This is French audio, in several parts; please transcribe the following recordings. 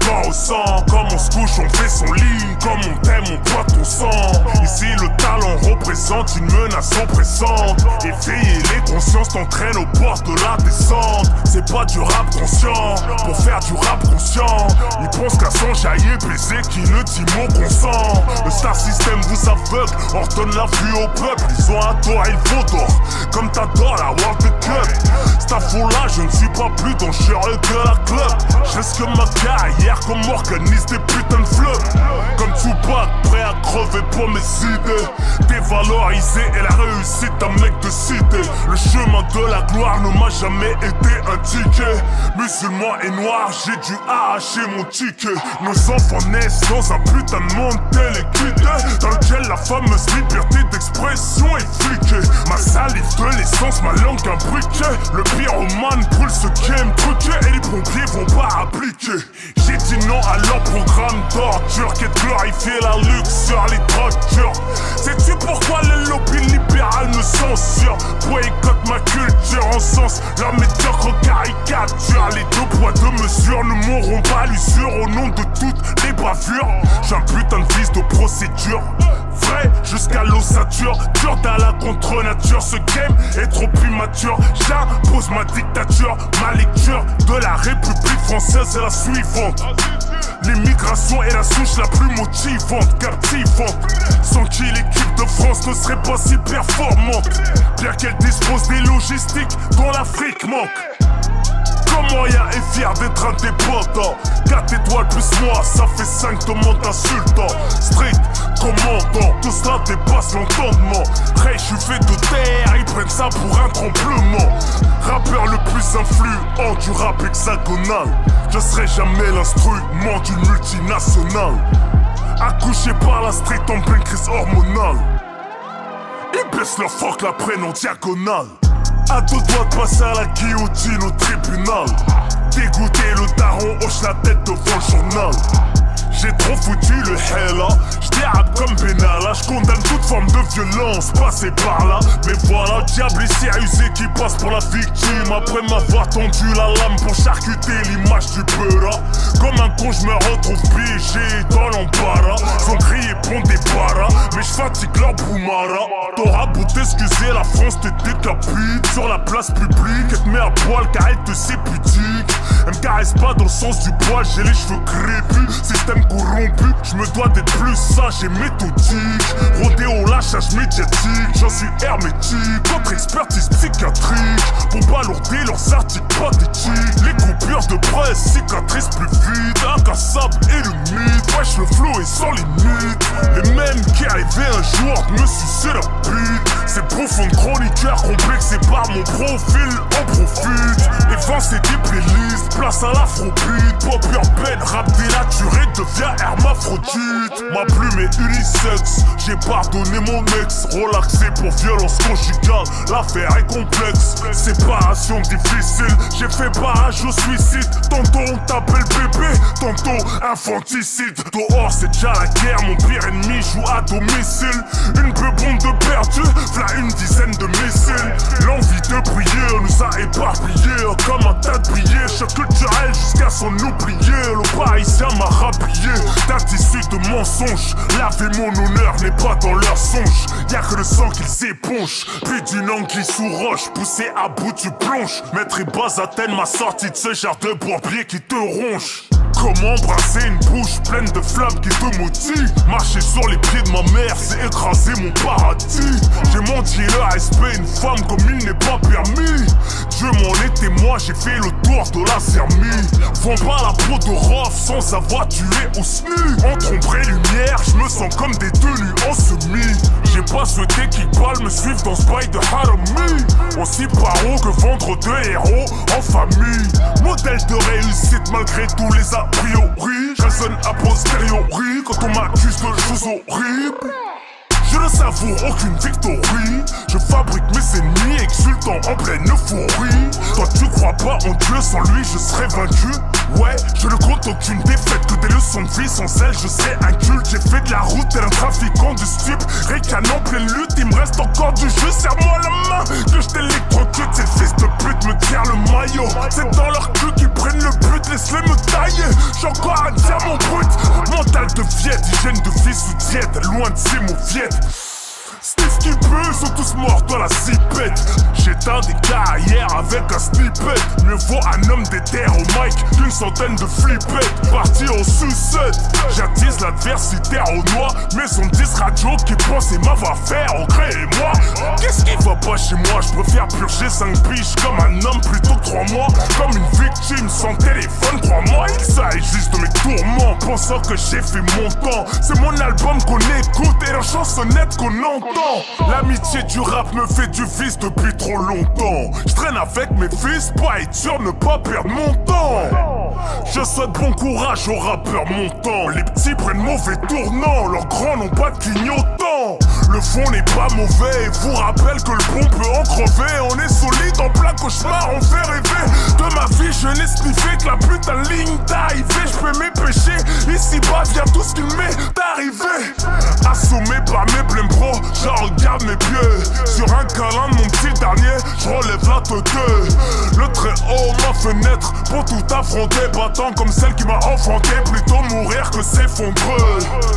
sang au sang. Comme on se couche, on fait son lit. Comme on t'aime, on boit ton sang. Ici le talent représente une menace oppressante. Éveiller les consciences t'entraîne au bord de la descente. C'est pas du rap conscient, pour faire du rap conscient. Ils pensent qu'à s'enjailler, baiser, qui le dit mot consent. Le star system vous aveugle, ordonne la vue au peuple. Ils ont adoré le vaudor, comme t'adores la World Cup. Staffola, je ne suis pas plus dangereux que la club. Je risque ma carrière comme organise des putains de fleuves. Comme Tupac, prêt à crever pour mes idées. Dévalorisé et la réussite d'un mec de cité. Le chemin de la gloire ne m'a jamais été indiqué. Musulman et noir, j'ai dû arracher mon ticket. Nos enfants naissent dans un putain de monde téléguidé, dans lequel la fameuse liberté d'expression est fliquée. Ma salive de l'essence, ma langue un briquet. Le pyromane brûle ce qui aime truquer et les pompiers vont pas appliquer. J'ai dit non à leur programme torture qui est de glorifier la luxure, les drogues dures. Sais-tu pourquoi le lobby libéral me censure? Boycotte ma culture en sens la médiocre caricature. Les deux poids deux mesures ne m'auront pas l'usure au nom de toutes les bavures. J'ai un putain de vice de procédure, vrai jusqu'à l'ossature. Dur la contre nature, ce game est trop immature. J'impose ma dictature, ma lecture de la République française est la suivante. L'immigration est la souche la plus motivante, captivante, sans qui l'équipe de France ne serait pas si performante. Bien qu'elle dispose des logistiques dont l'Afrique manque. Comme moyen est fier d'être indépendant. 4 étoiles plus moi, ça fait 5 de monde insultant. Strict, commandant, tout cela dépasse l'entendement. Ray, je suis fait de terre, ils prennent ça pour un tremblement. Rappeur le plus influent du rap hexagonal. Je serai jamais l'instrument d'une multinationale. Accouché par la street en pleine crise hormonale. Ils baissent leur froc, la prennent en diagonale. À deux doigts de passer à la guillotine au tribunal. Dégoûté, le daron hoche la tête devant le journal. J'ai trop foutu le hella, j'dérape comme Benalla. J'condamne toute forme de violence passée par là. Mais voilà, diable ici usé qui passe pour la victime. Après m'avoir tendu la lame pour charcuter l'image du beurre. Comme un con, j'me retrouve piégé dans l'embarras. Ils ont crié pour des paras, mais j'fatigue leur boumara. T'auras beau t'excuser, la France te décapite sur la place publique. Elle te met à poil car elle te sait pudique. Elle me caresse pas dans le sens du poil, j'ai les cheveux crépus. Système corrompu, je me dois d'être plus sage et méthodique. Rodéo, lâchage médiatique, j'en suis hermétique. Contre expertise psychiatrique, pour balourder leurs articles pathétiques. Les coupures de presse, cicatrices plus vite. Incassable et le mythe, wesh le flow est sans limite. Les mêmes qui arrivaient un jour de me sucer la bite. Ces profondes chroniqueurs complexés par mon profil en profite. Évincer des playlists, place à l'afrobeat. Pop urbaine, rap dénaturé devient hermaphrodite. Ma plume est unisexe, j'ai pardonné mon ex. Relaxé pour violence conjugale, l'affaire est complexe. Séparation difficile, j'ai fait barrage au suicide. Tantôt on t'appelle bébé, tantôt infanticide. Dehors c'est déjà la guerre, mon pire ennemi joue à domicile. Une bombe de perdu, v'là une dizaine de missiles. L'envie de briller nous a éparpillés comme un tas de billets. Choc culturel jusqu'à s'en oublier. Le parisien m'a rhabillé d'un tissu de mensonges. Laver mon honneur n'est pas dans leur songe. Y'a que le sang qu'ils épongent, puis d'une anguille sous roche. Poussé à bout du plonge. Maître et bas Athènes m'a sorti de ce genre de bourbier qui te ronge. Comment embrasser une bouche pleine de flammes qui te motive? Marcher sur les pieds de ma mère, c'est écraser mon paradis. J'ai menti le respect, une femme comme il n'est pas permis. Dieu m'en est témoin, j'ai fait le tour de la Zermie. Vends pas la peau de Rof sans avoir tué au SNU. Entre ombre et lumière, je me sens comme des tenues en semi. J'ai pas souhaité qu'ils parlent, me suivent dans ce bail de Harami. Aussi paro que vendre deux héros en famille. Modèle de réussite malgré tous les a priori. Je raisonne a posteriori quand on m'accuse de choses horribles. Je ne savoure aucune victorie. Je fabrique mes ennemis exultants en pleine euphorie. Toi tu crois pas en Dieu, sans lui je serais vaincu. Ouais, je ne compte aucune défaite que des des leçons de vie, sans elles je serais inculte. J'ai fait de la route tel un trafiquant de stup. Rican en pleine lutte, il me reste encore du jeu. Serre-moi la main, que je t'électrocute. Ces fils de pute me tirent le maillot. C'est dans leur cul qu'ils prennent le but, laisse-les me tailler. J'ai encore un diamant brut. Mental de viette, hygiène de vie sous diète. Loin de ces mauviettes. Steve qui peut, sont tous morts dans la cipette. J'éteins des carrières avec un snippet. Mieux vaut un homme déter au mic qu'une centaine de flippettes. Parti en sucette, j'attise l'adversité au noix. Maison 10 radio qui pensent m'avoir faire au gré et moi. Qu'est-ce qui va pas chez moi? Je préfère purger 5 biches comme un homme plutôt que 3 mois. Comme une victime sans téléphone, crois-moi. Il s'agit juste de mes tourments, pensant que j'ai fait mon temps. C'est mon album qu'on écoute et la chansonnette qu'on entend. L'amitié du rap me fait du vice depuis trop longtemps. Je traîne avec mes fils, pas être sûr ne pas perdre mon temps. Je souhaite bon courage aux rappeurs montants. Les petits prennent mauvais tournant, leurs grands n'ont pas de clignotant. Le fond n'est pas mauvais et vous rappelle que le bon peut en crever. On est solide en plein cauchemar, on fait rêver. De ma vie je n'ai sniffé que la putain de ligne d'arrivée. Je peux mes péchés, ici-bas vient tout ce qu'il m'est arrivé. Assommé par mes blêmes bros, je regarde mes pieds. Sur un câlin de mon petit dernier, je relève la tête. Le très haut, ma fenêtre, pour tout affronter. Battant comme celle qui m'a enfanté, plutôt mourir que s'effondrer.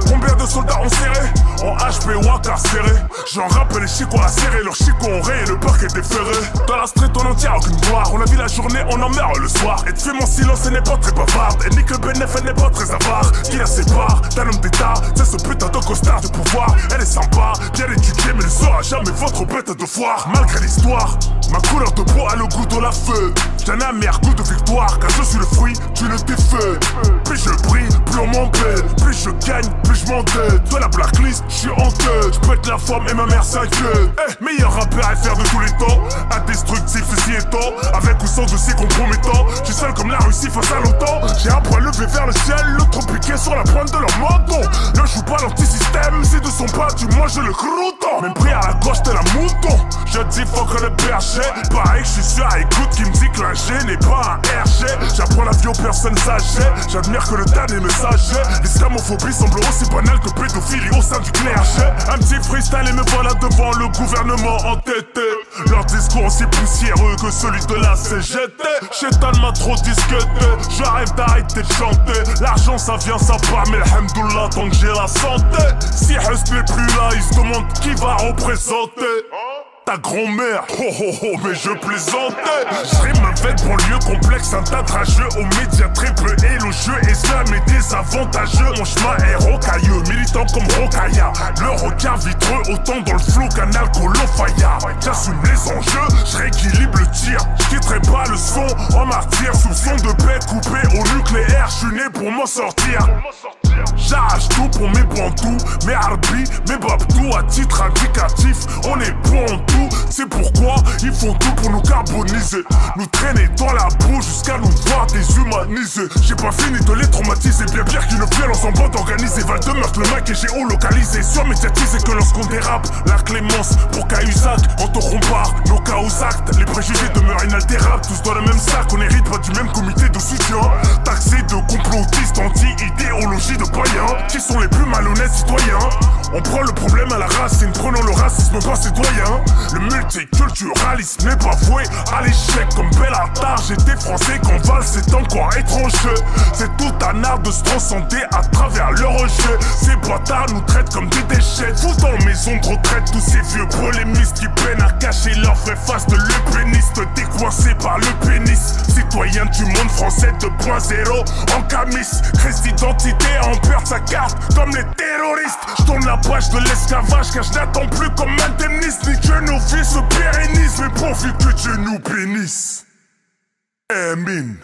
Combien de soldats ont serré, en HP ou incarcéré. J'en rappelle les chicots à serrer, leurs chicots ont rayé, le parc est déferré. Dans la street on en tient aucune gloire. On a vu la journée, on en meurt le soir. Et tu fais mon silence, elle n'est pas très bavarde. Et nique le bénéf, elle n'est pas très avare. Qui la sépare d'un homme d'état, c'est ce putain de costard de pouvoir. Elle est sympa, bien éduquée, mais ne sera jamais votre bête de foire. Malgré l'histoire, ma couleur de peau a le goût de la feu. J'ai un amer goût de victoire, car je suis le fruit d'une défaite. Plus je brille, plus on m'embête. Plus je gagne, plus je m'endette. De la blacklist, je suis en tête. Je pète la forme et ma mère s'inquiète. Meilleur rappeur à faire de tous les temps. Indestructif, ceci étant. Avec ou sans dossier compromettant. Je suis seul comme la Russie face à l'OTAN. J'ai un poing levé vers le ciel, l'autre piqué sur la pointe de leur menton. Ne joue pas l'antisystème, si de son pas, du moins je le crouton. Même pris à la gauche tel un mouton. Je dis faut que le berger. Pareil que je suis sur écoute qui me dit que l'ingé n'est pas un RG. J'apprends la vie aux personnes âgées. J'admire que le dernier message. L'islamophobie semble aussi banale que pédophilie au sein du clergé. Un petit freestyle et me voilà devant le gouvernement entêté. Leur discours aussi poussiéreux que celui de la CGT. Chétan m'a trop disquetté. Je rêve d'arrêter de chanter. L'argent ça vient, ça part, mais alhamdoulilah tant que j'ai la santé. Si Hus n'est plus là, il se demande qui va représenter. Ta grand-mère, oh oh oh, mais je plaisantais. J'rime avec banlieue complexe, un tas de rageux aux médias très peu élogieux. Islam est désavantageux, mon chemin est rocailleux. Militant comme Rokaya, le regard vitreux, autant dans le flot qu'un alcoolo faya. J'assume les enjeux, j'rééquilibre le tir. J'quitterai pas le son en martyr. Soupçon de paix coupé au nucléaire, j'suis né pour m'en sortir. J'arrache tout pour mes bantous, mes harbis, mes babdous. À titre indicatif, on est bon en tout. C'est pourquoi ils font tout pour nous carboniser. Nous traîner dans la boue jusqu'à nous voir déshumaniser. J'ai pas fini de les traumatiser, bien pire qu'une violence en bande organisée. Val de meurtre, le mec est géolocalisé, surmédiatisé que lorsqu'on dérape. La clémence pour Cahuzac, quand on compare nos cas aux actes. Les préjugés demeurent inaltérables, tous dans le même sac. On hérite pas du même comité de soutien. Taxé de complotistes, anti-idéologie de païens. Qui sont les plus malhonnêtes citoyens? On prend le problème à la racine, prenons le racisme par citoyen. Le multiculturalisme n'est pas voué à l'échec. Comme Bellatar, j'étais français quand Val c'est encore étranger. C'est tout un art de se transcender à travers le rejet. Ces boîtards nous traitent comme des déchets. Tous en maison de retraite, tous ces vieux polémistes qui peinent à cacher leur vraie face de l'eupéniste. Décoincés par le pénis. Citoyen du monde français 2.0 en camis. Crise d'identité en perd sa carte comme les terroristes. Je tourne la page de l'esclavage car je n'attends plus comme indemniste. Ni que nos vies se pérennisent, mais pourvu que Dieu nous bénisse. Amen.